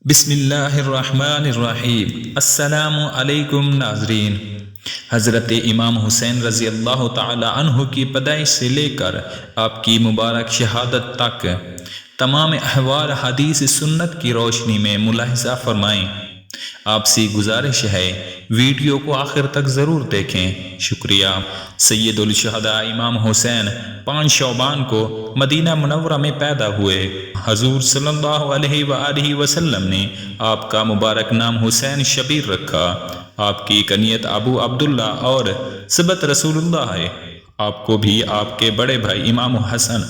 بسم اللہ الرحمن الرحیم۔ السلام علیکم ناظرین۔ حضرت امام حسین رضی اللہ تعالی عنہ کی پیدائش سے لے کر آپ کی مبارک شہادت تک تمام احوال حدیث سنت کی روشنی میں ملاحظہ فرمائیں۔ آپ سے گزارش ہے ویڈیو کو آخر تک ضرور دیکھیں۔ شکریہ۔ سید الشہداء امام حسین 5 شعبان کو مدینہ منورہ میں پیدا ہوئے۔ حضور صلی اللہ علیہ وآلہ وسلم نے آپ کا مبارک نام حسین شبیر رکھا۔ آپ کی کنیت ابو عبداللہ اور صبت رسول اللہ ہے۔ آپ کو بھی آپ کے بڑے بھائی امام حسن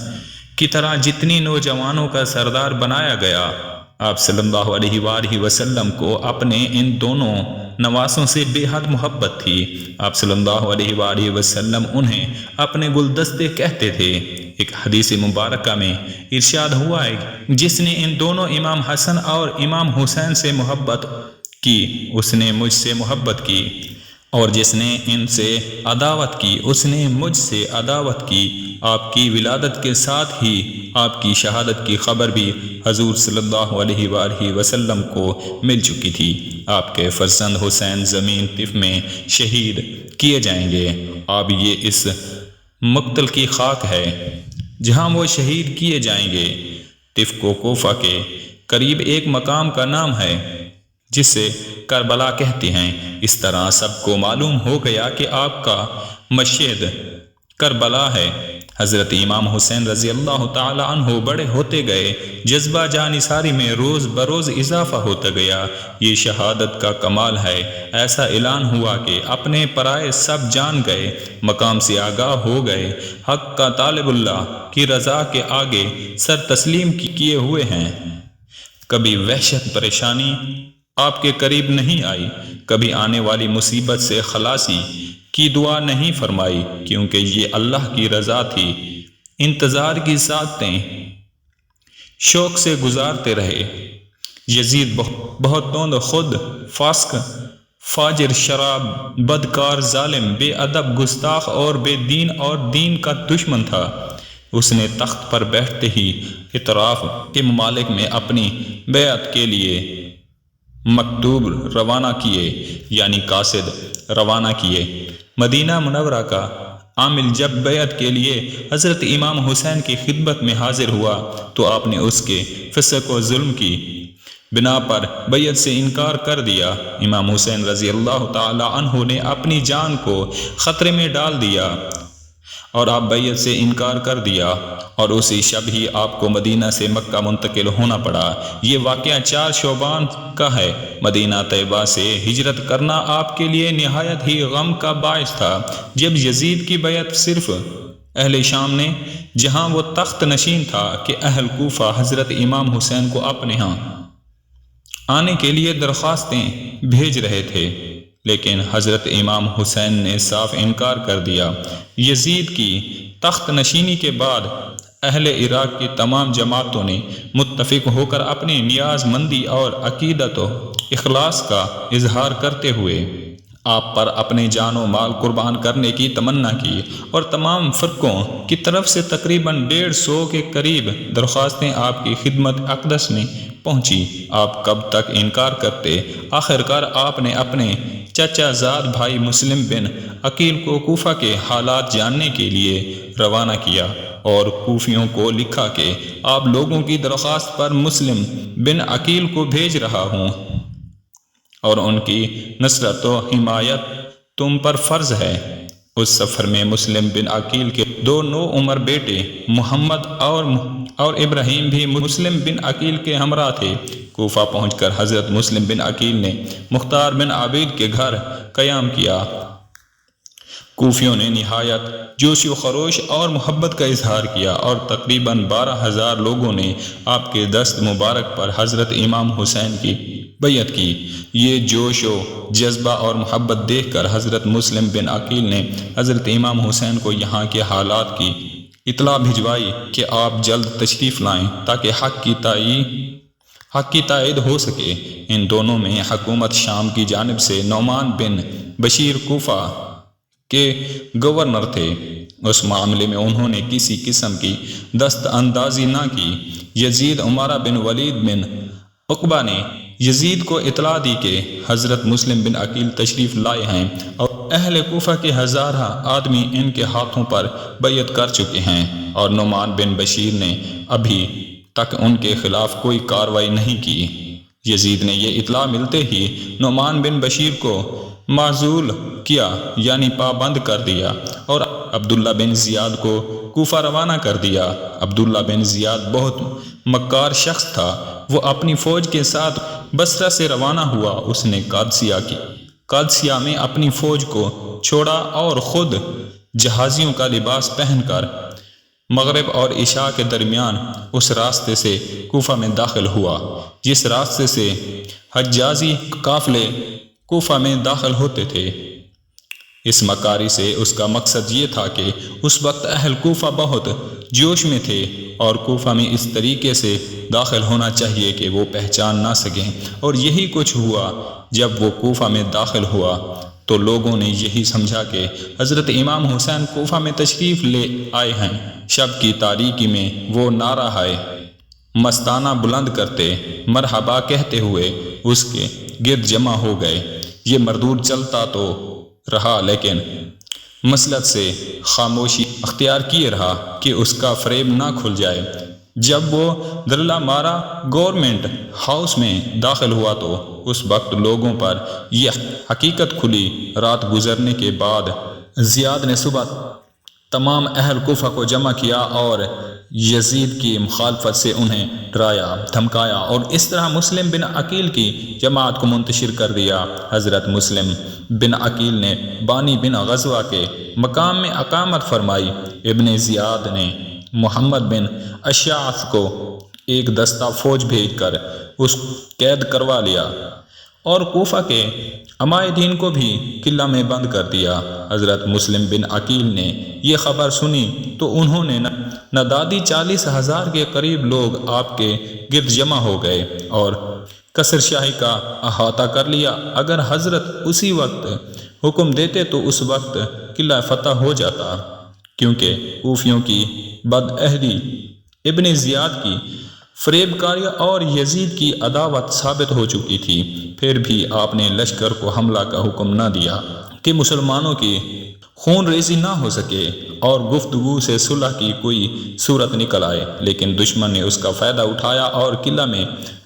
کی طرح جتنی نوجوانوں کا سردار بنایا گیا۔ آپ صلی اللہ علیہ وآلہ وسلم کو اپنے ان دونوں نواسوں سے بے حد محبت تھی۔ آپ صلی اللہ علیہ وآلہ وسلم انہیں اپنے گلدستے کہتے تھے۔ ایک حدیث مبارکہ میں ارشاد ہوا ہے، جس نے ان دونوں امام حسن اور امام حسین سے محبت کی اس نے مجھ سے محبت کی، اور جس نے ان سے عداوت کی اس نے مجھ سے عداوت کی۔ آپ کی ولادت کے ساتھ ہی آپ کی شہادت کی خبر بھی حضور صلی اللہ علیہ وآلہ وسلم کو مل چکی تھی۔ آپ کے فرزند حسین زمین طف میں شہید کیے جائیں گے۔ اب یہ اس مقتل کی خاک ہے جہاں وہ شہید کیے جائیں گے۔ طف کو کوفہ کے قریب ایک مقام کا نام ہے جسے کربلا کہتے ہیں۔ اس طرح سب کو معلوم ہو گیا کہ آپ کا مشہد کربلا ہے۔ حضرت امام حسین رضی اللہ تعالی عنہ بڑے ہوتے گئے، جذبہ جانثاری میں روز بروز اضافہ ہوتا گیا۔ یہ شہادت کا کمال ہے۔ ایسا اعلان ہوا کہ اپنے پرائے سب جان گئے، مقام سے آگاہ ہو گئے، حق کا طالب اللہ کی رضا کے آگے سر تسلیم کیے ہوئے ہیں۔ کبھی وحشت پریشانی آپ کے قریب نہیں آئی، کبھی آنے والی مصیبت سے خلاصی کی دعا نہیں فرمائی، کیونکہ یہ اللہ کی رضا تھی۔ انتظار کی ساعتیں شوق سے گزارتے رہے۔ یزید بہت توند، خود فاسق، فاجر، شراب بدکار، ظالم، بے ادب، گستاخ اور بے دین اور دین کا دشمن تھا۔ اس نے تخت پر بیٹھتے ہی اطراف کے ممالک میں اپنی بیعت کے لیے مکتوب روانہ کیے، یعنی قاصد روانہ کیے۔ مدینہ منورہ کا عامل جب بیعت کے لیے حضرت امام حسین کی خدمت میں حاضر ہوا تو آپ نے اس کے فسق و ظلم کی بنا پر بیعت سے انکار کر دیا۔ امام حسین رضی اللہ تعالی عنہ نے اپنی جان کو خطرے میں ڈال دیا اور آپ بیعت سے انکار کر دیا، اور اسی شب ہی آپ کو مدینہ سے مکہ منتقل ہونا پڑا۔ یہ واقعہ 4 شعبان کا ہے۔ مدینہ طیبہ سے ہجرت کرنا آپ کے لیے نہایت ہی غم کا باعث تھا۔ جب یزید کی بیعت صرف اہل شام نے، جہاں وہ تخت نشین تھا، کہ اہل کوفہ حضرت امام حسین کو اپنے ہاں آنے کے لیے درخواستیں بھیج رہے تھے، لیکن حضرت امام حسین نے صاف انکار کر دیا۔ یزید کی تخت نشینی کے بعد اہل عراق کی تمام جماعتوں نے متفق ہو کر اپنی نیاز مندی اور عقیدت و اخلاص کا اظہار کرتے ہوئے آپ پر اپنے جان و مال قربان کرنے کی تمنا کی، اور تمام فرقوں کی طرف سے تقریباً 150 کے قریب درخواستیں آپ کی خدمت اقدس میں پہنچی۔ آپ کب تک انکار کرتے؟ آخرکار آپ نے اپنے چچا زاد بھائی مسلم بن عقیل کو کوفہ کے حالات جاننے کے لیے روانہ کیا، اور کوفیوں کو لکھا کہ آپ لوگوں کی درخواست پر مسلم بن عقیل کو بھیج رہا ہوں، اور ان کی نصرت و حمایت تم پر فرض ہے۔ اس سفر میں مسلم بن عقیل کے 2 نوعمر بیٹے محمد اور ابراہیم بھی مسلم بن عقیل کے ہمراہ تھے۔ کوفہ پہنچ کر حضرت مسلم بن عقیل نے مختار بن عبید کے گھر قیام کیا۔ کوفیوں نے نہایت جوش و خروش اور محبت کا اظہار کیا، اور تقریباً 12,000 لوگوں نے آپ کے دست مبارک پر حضرت امام حسین کی بیعت کی۔ یہ جوش و جذبہ اور محبت دیکھ کر حضرت مسلم بن عقیل نے حضرت امام حسین کو یہاں کے حالات کی اطلاع بھجوائی کہ آپ جلد تشریف لائیں تاکہ حق کی تائید ہو سکے۔ ان دونوں میں حکومت شام کی جانب سے نعمان بن بشیر کوفہ کے گورنر تھے۔ اس معاملے میں انہوں نے کسی قسم کی دست اندازی نہ کی۔ یزید عمارہ بن ولید بن عقبہ نے یزید کو اطلاع دی کہ حضرت مسلم بن عقیل تشریف لائے ہیں اور اہل کوفہ کے ہزارہ آدمی ان کے ہاتھوں پر بیعت کر چکے ہیں، اور نعمان بن بشیر نے ابھی تک ان کے خلاف کوئی کارروائی نہیں کی۔ یزید نے یہ اطلاع ملتے ہی نعمان بن بشیر کو معزول کیا، یعنی پابند کر دیا، اور عبداللہ بن زیاد کو کوفہ روانہ کر دیا۔ عبداللہ بن زیاد بہت مکار شخص تھا، وہ اپنی فوج کے ساتھ بصرہ سے روانہ ہوا۔ اس نے قادسیہ میں اپنی فوج کو چھوڑا اور خود جہازیوں کا لباس پہن کر مغرب اور عشاء کے درمیان اس راستے سے کوفہ میں داخل ہوا جس راستے سے حجازی قافلے کوفہ میں داخل ہوتے تھے۔ اس مکاری سے اس کا مقصد یہ تھا کہ اس وقت اہل کوفہ بہت جوش میں تھے اور کوفہ میں اس طریقے سے داخل ہونا چاہیے کہ وہ پہچان نہ سکیں، اور یہی کچھ ہوا۔ جب وہ کوفہ میں داخل ہوا تو لوگوں نے یہی سمجھا کہ حضرت امام حسین کوفہ میں تشریف لے آئے ہیں۔ شب کی تاریکی میں وہ نعرہ ہائے مستانہ بلند کرتے مرحبا کہتے ہوئے اس کے گرد جمع ہو گئے۔ یہ مردود چلتا تو رہا لیکن مسلط سے خاموشی اختیار کیے رہا کہ اس کا فریب نہ کھل جائے۔ جب وہ درلا مارا گورنمنٹ ہاؤس میں داخل ہوا تو اس وقت لوگوں پر یہ حقیقت کھلی۔ رات گزرنے کے بعد زیاد نے صبح تمام اہل کوفہ کو جمع کیا اور یزید کی مخالفت سے انہیں ڈرایا دھمکایا، اور اس طرح مسلم بن عقیل کی جماعت کو منتشر کر دیا۔ حضرت مسلم بن عقیل نے بانی بن غزوہ کے مقام میں اقامت فرمائی۔ ابن زیاد نے محمد بن اشعث کو ایک دستہ فوج بھیج کر اس قید کروا لیا اور کوفہ کے عمائدین کو بھی قلعہ میں بند کر دیا۔ حضرت مسلم بن عقیل نے یہ خبر سنی تو انہوں نے ندادی 40,000 کے قریب لوگ آپ کے گرد جمع ہو گئے اور قصر شاہی کا احاطہ کر لیا۔ اگر حضرت اسی وقت حکم دیتے تو اس وقت قلعہ فتح ہو جاتا، کیونکہ کوفیوں کی بدعہدی، ابن زیاد کی فریب کاری اور یزید کی عداوت ثابت ہو چکی تھی۔ پھر بھی آپ نے لشکر کو حملہ کا حکم نہ دیا کہ مسلمانوں کی خون ریزی نہ ہو سکے اور گفتگو سے صلح کی کوئی صورت نکل آئے، لیکن دشمن نے اس کا فائدہ اٹھایا اور قلعہ میں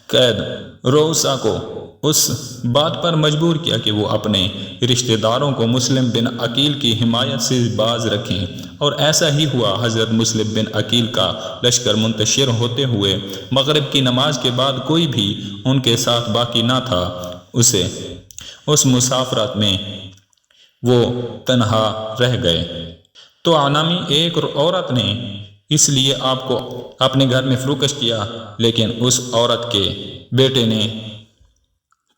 قید روسا کو اس بات پر مجبور کیا کہ وہ اپنے رشتہ داروں کو مسلم بن عقیل کی حمایت سے باز رکھیں، اور ایسا ہی ہوا۔ حضرت مسلم بن عقیل کا لشکر منتشر ہوتے ہوئے مغرب کی نماز کے بعد کوئی بھی ان کے ساتھ باقی نہ تھا۔ اس مسافرت میں وہ تنہا رہ گئے تو نامی ایک عورت نے اس لیے آپ کو اپنے گھر میں فروخت کیا، لیکن اس عورت کے بیٹے نے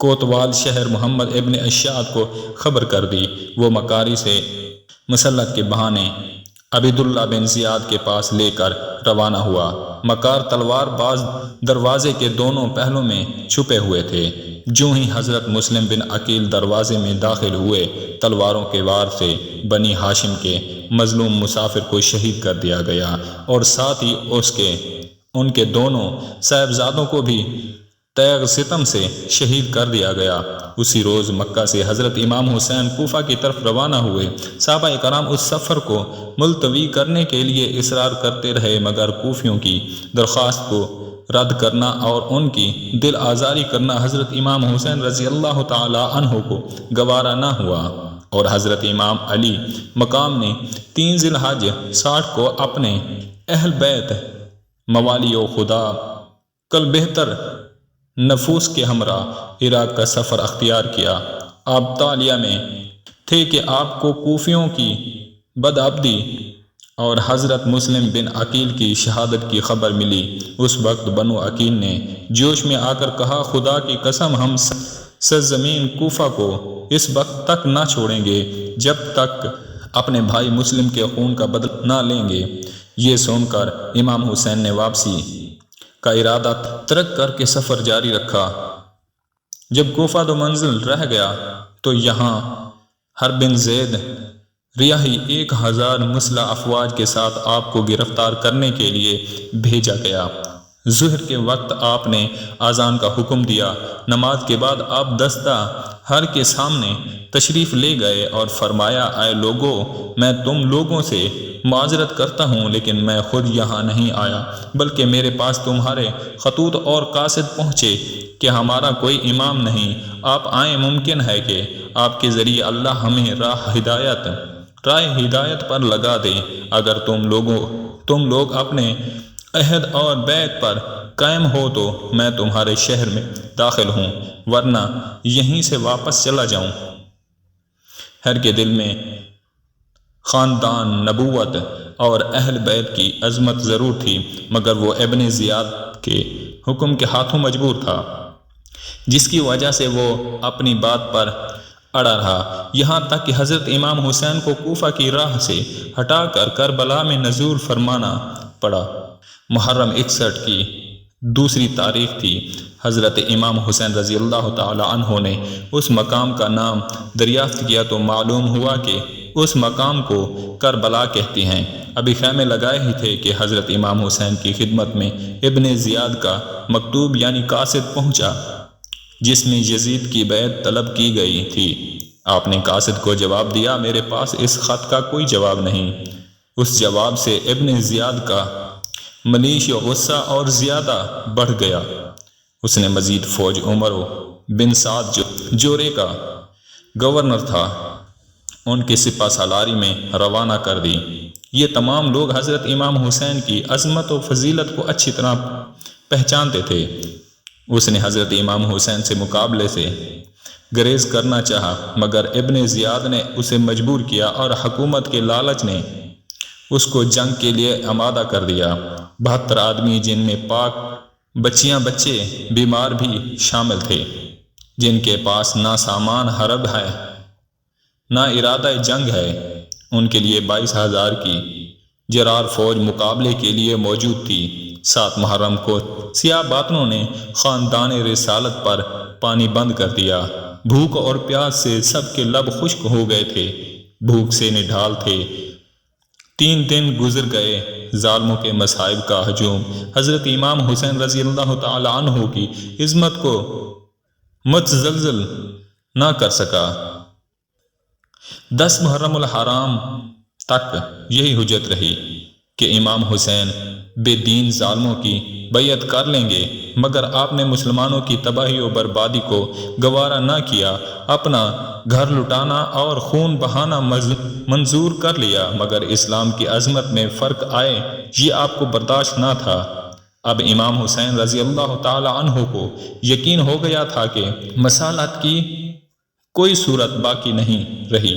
کوتوال شہر محمد ابن اشعث کو خبر کر دی۔ وہ مکاری سے مسلط کے بہانے عبیداللہ بن زیاد کے پاس لے کر روانہ ہوا۔ مکار تلوار باز دروازے کے دونوں پہلوں میں چھپے ہوئے تھے۔ جو ہی حضرت مسلم بن عقیل دروازے میں داخل ہوئے، تلواروں کے وار سے بنی ہاشم کے مظلوم مسافر کو شہید کر دیا گیا، اور ساتھ ہی ان کے دونوں صاحبزادوں کو بھی تیغ ستم سے شہید کر دیا گیا۔ اسی روز مکہ سے حضرت امام حسین کوفہ کی طرف روانہ ہوئے۔ صحابہ کرام اس سفر کو ملتوی کرنے کے لیے اصرار کرتے رہے، مگر کوفیوں کی درخواست کو رد کرنا اور ان کی دل آزاری کرنا حضرت امام حسین رضی اللہ تعالی عنہ کو گوارا نہ ہوا، اور حضرت امام علی مقام نے 3 ذی الحجہ 60 کو اپنے اہل بیت، موالی و خدا کل بہتر نفوس کے ہمراہ عراق کا سفر اختیار کیا۔ آپ طالیہ میں تھے کہ آپ کو کوفیوں کی بدعبدی اور حضرت مسلم بن عقیل کی شہادت کی خبر ملی۔ اس وقت بنو عقیل نے جوش میں آ کر کہا، خدا کی قسم ہم سرزمین کوفہ کو اس وقت تک نہ چھوڑیں گے جب تک اپنے بھائی مسلم کے خون کا بدلہ نہ لیں گے۔ یہ سن کر امام حسین نے واپسی کا ارادہ ترک کر کے سفر جاری رکھا۔ جب کوفہ 2 منزل رہ گیا تو یہاں حرب بن زید ریاحی 1000 مسلح افواج کے ساتھ آپ کو گرفتار کرنے کے لیے بھیجا گیا۔ ظہر کے وقت آپ نے اذان کا حکم دیا۔ نماز کے بعد آپ دستہ ہر کے سامنے تشریف لے گئے اور فرمایا، اے لوگو، میں تم لوگوں سے معذرت کرتا ہوں، لیکن میں خود یہاں نہیں آیا، بلکہ میرے پاس تمہارے خطوط اور قاصد پہنچے کہ ہمارا کوئی امام نہیں، آپ آئیں، ممکن ہے کہ آپ کے ذریعے اللہ ہمیں راہ ہدایت پر لگا دے۔ اگر تم لوگ اپنے عہد اور بیعت پر قائم ہو تو میں تمہارے شہر میں داخل ہوں، ورنہ یہیں سے واپس چلا جاؤں۔ ہر کے دل میں خاندان نبوت اور اہل بیت کی عظمت ضرور تھی، مگر وہ ابن زیاد کے حکم کے ہاتھوں مجبور تھا، جس کی وجہ سے وہ اپنی بات پر اڑا رہا، یہاں تک کہ حضرت امام حسین کو کوفہ کی راہ سے ہٹا کر کربلا میں نزول فرمانا پڑا۔ محرم 61 کی دوسری تاریخ تھی۔ حضرت امام حسین رضی اللہ تعالی عنہ نے اس مقام کا نام دریافت کیا تو معلوم ہوا کہ اس مقام کو کربلا کہتے ہیں۔ ابھی خیمے لگائے ہی تھے کہ حضرت امام حسین کی خدمت میں ابن زیاد کا مکتوب یعنی قاصد پہنچا، جس میں یزید کی بیعت طلب کی گئی تھی۔ آپ نے قاصد کو جواب دیا، میرے پاس اس خط کا کوئی جواب نہیں۔ اس جواب سے ابن زیاد کا ملیش غصہ اور زیادہ بڑھ گیا۔ اس نے مزید فوج عمر بن سعد جورے کا گورنر تھا، ان کے سپہ سالاری میں روانہ کر دی۔ یہ تمام لوگ حضرت امام حسین کی عظمت و فضیلت کو اچھی طرح پہچانتے تھے۔ اس نے حضرت امام حسین سے مقابلے سے گریز کرنا چاہا، مگر ابن زیاد نے اسے مجبور کیا اور حکومت کے لالچ نے اس کو جنگ کے لیے آمادہ کر دیا۔ 72 آدمی، جن میں پاک بچے بیمار بھی شامل تھے، جن کے پاس نہ سامان حرب ہے نہ ارادہ جنگ ہے، ان کے لیے 22,000 کی جرار فوج مقابلے کے لیے موجود تھی۔ 7 محرم کو سیاہ باطنوں نے خاندان رسالت پر پانی بند کر دیا۔ بھوک اور پیاس سے سب کے لب خشک ہو گئے تھے، بھوک سے نڈھال تھے۔ 3 دن گزر گئے، ظالموں کے مصائب کا ہجوم حضرت امام حسین رضی اللہ تعالی عنہ کی عظمت کو متزلزل نہ کر سکا۔ 10 محرم الحرام تک یہی حجت رہی کہ امام حسین بے دین ظالموں کی بیعت کر لیں گے، مگر آپ نے مسلمانوں کی تباہی و بربادی کو گوارا نہ کیا، اپنا گھر لٹانا اور خون بہانا منظور کر لیا، مگر اسلام کی عظمت میں فرق آئے یہ آپ کو برداشت نہ تھا۔ اب امام حسین رضی اللہ تعالی عنہ کو یقین ہو گیا تھا کہ مصالحت کی کوئی صورت باقی نہیں رہی،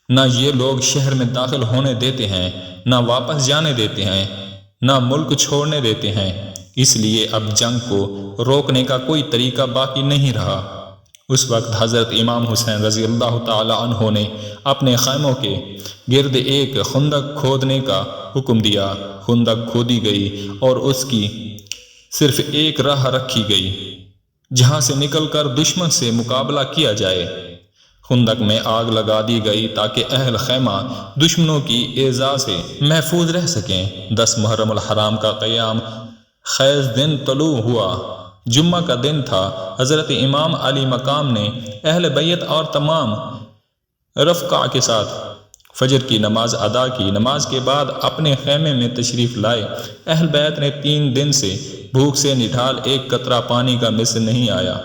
نہ یہ لوگ شہر میں داخل ہونے دیتے ہیں، نہ واپس جانے دیتے ہیں، نہ ملک چھوڑنے دیتے ہیں، اس لیے اب جنگ کو روکنے کا کوئی طریقہ باقی نہیں رہا۔ اس وقت حضرت امام حسین رضی اللہ تعالی عنہ نے اپنے خیموں کے گرد ایک خندق کھودنے کا حکم دیا۔ خندق کھودی گئی اور اس کی صرف ایک راہ رکھی گئی جہاں سے نکل کر دشمن سے مقابلہ کیا جائے۔ خندق میں آگ لگا دی گئی تاکہ اہل خیمہ دشمنوں کی ایذا سے محفوظ رہ سکیں۔ 10 محرم الحرام کا قیام خیز دن طلوع ہوا، جمعہ کا دن تھا۔ حضرت امام علی مقام نے اہل بیت اور تمام رفقا کے ساتھ فجر کی نماز ادا کی۔ نماز کے بعد اپنے خیمے میں تشریف لائے۔ اہل بیت نے 3 دن سے بھوک سے نڈھال ایک قطرہ پانی کا مس نہیں آیا۔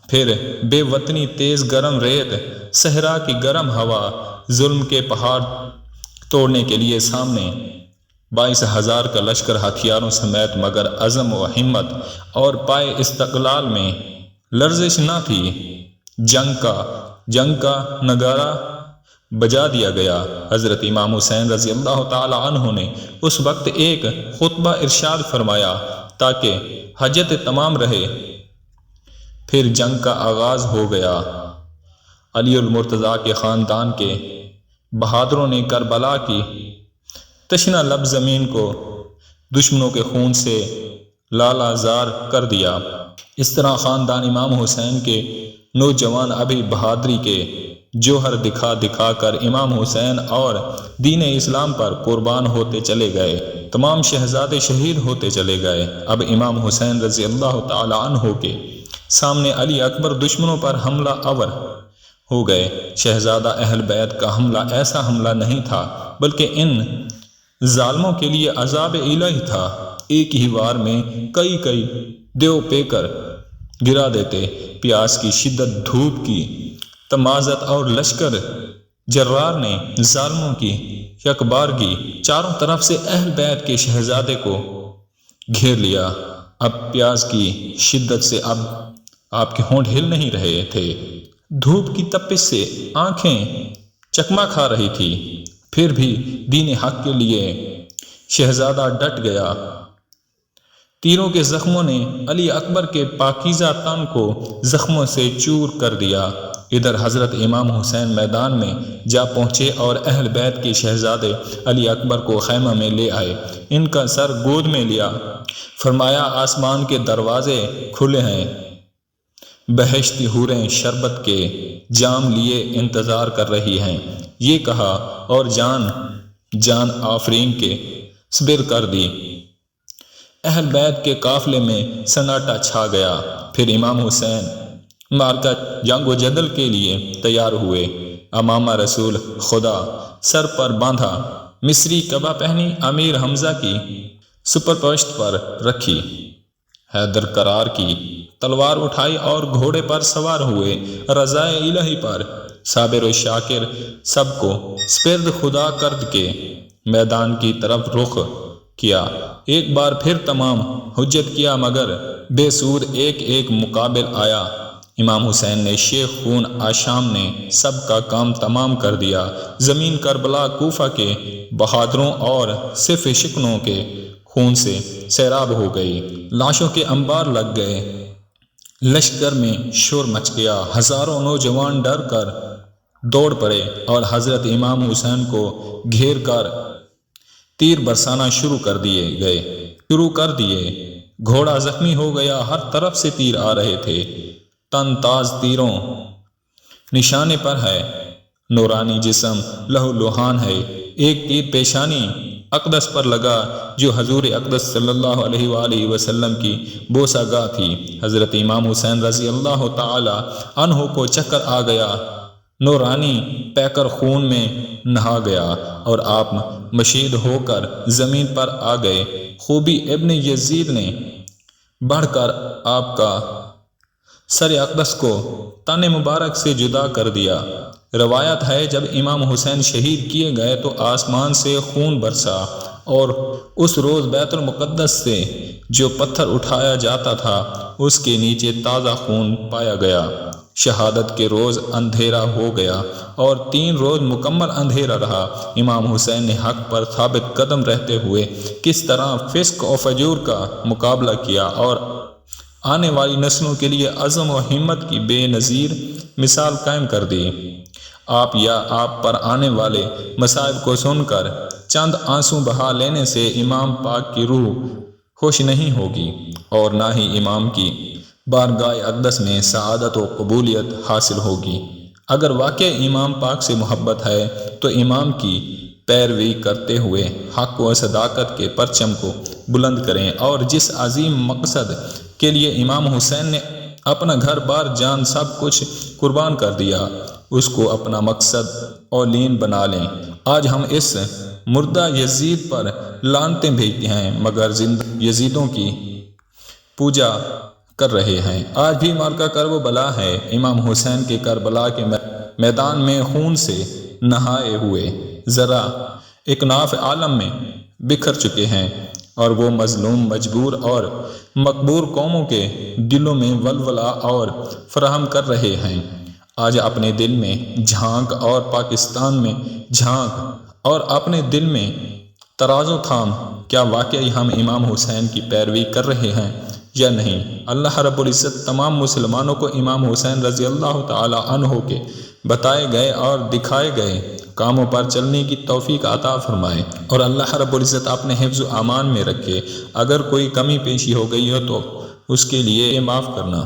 پھر بے وطنی، تیز گرم ریت، صحرا کی گرم ہوا، ظلم کے پہاڑ توڑنے کے لیے سامنے 22,000 کا لشکر ہتھیاروں سمیت، مگر عزم و ہمت اور پائے استقلال میں لرزش نہ تھی۔ جنگ کا نگارہ بجا دیا گیا۔ حضرت امام حسین رضی اللہ تعالی عنہ نے اس وقت ایک خطبہ ارشاد فرمایا تاکہ حاجت تمام رہے۔ پھر جنگ کا آغاز ہو گیا۔ علی المرتضیٰ کے خاندان کے بہادروں نے کربلا کی تشنہ لب زمین کو دشمنوں کے خون سے لالا زار کر دیا۔ اس طرح خاندان امام حسین کے نوجوان ابھی بہادری کے جوہر دکھا دکھا کر امام حسین اور دین اسلام پر قربان ہوتے چلے گئے۔ تمام شہزادے شہید ہوتے چلے گئے۔ اب امام حسین رضی اللہ تعالی عنہ کے سامنے علی اکبر دشمنوں پر حملہ آور ہو گئے۔ شہزادہ اہل بیت کا حملہ ایسا حملہ نہیں تھا بلکہ ان ظالموں کے لیے عذاب الہی تھا۔ ایک ہی وار میں کئی دیو پے کر گرا دیتے۔ پیاس کی شدت، دھوپ کی تمازت اور لشکر جرار نے ظالموں کی یکبارگی چاروں طرف سے اہل بیت کے شہزادے کو گھیر لیا۔ اب پیاس کی شدت سے اب آپ کے ہونٹ ہل نہیں رہے تھے۔ دھوپ کی تپش سے آنکھیں چکما کھا رہی تھی، پھر بھی دین حق کے لیے شہزادہ ڈٹ گیا۔ تیروں کے زخموں نے علی اکبر کے پاکیزہ تن کو زخموں سے چور کر دیا۔ ادھر حضرت امام حسین میدان میں جا پہنچے اور اہل بیت کے شہزادے علی اکبر کو خیمہ میں لے آئے۔ ان کا سر گود میں لیا، فرمایا آسمان کے دروازے کھلے ہیں، بہشتی حوریں شربت کے جام لیے انتظار کر رہی ہیں، یہ کہا اور جان آفرین کے صبر کر دی۔ اہل بیت کے قافلے میں سناٹا چھا گیا۔ پھر امام حسین مارکہ جنگ و جدل کے لیے تیار ہوئے۔ امامہ رسول خدا سر پر باندھا، مصری قبا پہنی، امیر حمزہ کی سپر پشت پر رکھی، حیدر قرار کی تلوار اٹھائی اور گھوڑے پر سوار ہوئے۔ رضائے الہی پر صابر و شاکر سب کو سپرد خدا کرد کے میدان کی طرف رخ کیا۔ ایک بار پھر تمام حجت کیا مگر بے سود ایک مقابل آیا۔ امام حسین نے شیخ خون آشام نے سب کا کام تمام کر دیا۔ زمین کربلا کوفہ کے بہادروں اور صف شکنوں کے خون سے سیراب ہو گئی۔ لاشوں کے انبار لگ گئے، لشکر میں شور مچ گیا، ہزاروں نوجوان ڈر کر دوڑ پڑے اور حضرت امام حسین کو گھیر کر تیر برسانا شروع کر دیے۔ گھوڑا زخمی ہو گیا، ہر طرف سے تیر آ رہے تھے، تن تاز تیروں نشانے پر ہے، نورانی جسم لہو لوہان ہے۔ ایک تیر پیشانی اقدس پر لگا جو حضور اقدس صلی اللہ علیہ وآلہ وسلم کی بوسہ گاہ تھی۔ حضرت امام حسین رضی اللہ تعالی عنہ کو چکر آ گیا، نورانی پیکر خون میں نہا گیا اور آپ مشید ہو کر زمین پر آ گئے۔ خوبی ابن یزید نے بڑھ کر آپ کا سر اقدس کو تن مبارک سے جدا کر دیا۔ روایت ہے جب امام حسین شہید کیے گئے تو آسمان سے خون برسا اور اس روز بیت المقدس سے جو پتھر اٹھایا جاتا تھا اس کے نیچے تازہ خون پایا گیا۔ شہادت کے روز اندھیرا ہو گیا اور 3 روز مکمل اندھیرا رہا۔ امام حسین نے حق پر ثابت قدم رہتے ہوئے کس طرح فسق و فجور کا مقابلہ کیا اور آنے والی نسلوں کے لیے عزم و ہمت کی بے نظیر مثال قائم کر دی۔ آپ پر آنے والے مصائب کو سن کر چند آنسو بہا لینے سے امام پاک کی روح خوش نہیں ہوگی اور نہ ہی امام کی بارگاہ اقدس میں سعادت و قبولیت حاصل ہوگی۔ اگر واقع امام پاک سے محبت ہے تو امام کی پیروی کرتے ہوئے حق و صداقت کے پرچم کو بلند کریں اور جس عظیم مقصد کے لیے امام حسین نے اپنا گھر بار جان سب کچھ قربان کر دیا اس کو اپنا مقصد اور لین بنا لیں۔ آج ہم اس مردہ یزید پر لعنتیں بھیجتے ہیں مگر زندہ یزیدوں کی پوجا کر رہے ہیں۔ آج بھی مارکہ کربلا ہے۔ امام حسین کے کربلا کے میدان میں خون سے نہائے ہوئے ذرا اکناف عالم میں بکھر چکے ہیں اور وہ مظلوم، مجبور اور مقبور قوموں کے دلوں میں ولولہ اور فراہم کر رہے ہیں۔ آج اپنے دل میں جھانک اور پاکستان میں جھانک اور اپنے دل میں ترازو تھام، کیا واقعی ہم امام حسین کی پیروی کر رہے ہیں یا نہیں؟ اللہ رب العزت تمام مسلمانوں کو امام حسین رضی اللہ تعالی عنہ کے بتائے گئے اور دکھائے گئے کاموں پر چلنے کی توفیق عطا فرمائے اور اللہ رب العزت اپنے حفظ و امان میں رکھے۔ اگر کوئی کمی پیشی ہو گئی ہو تو اس کے لیے معاف کرنا۔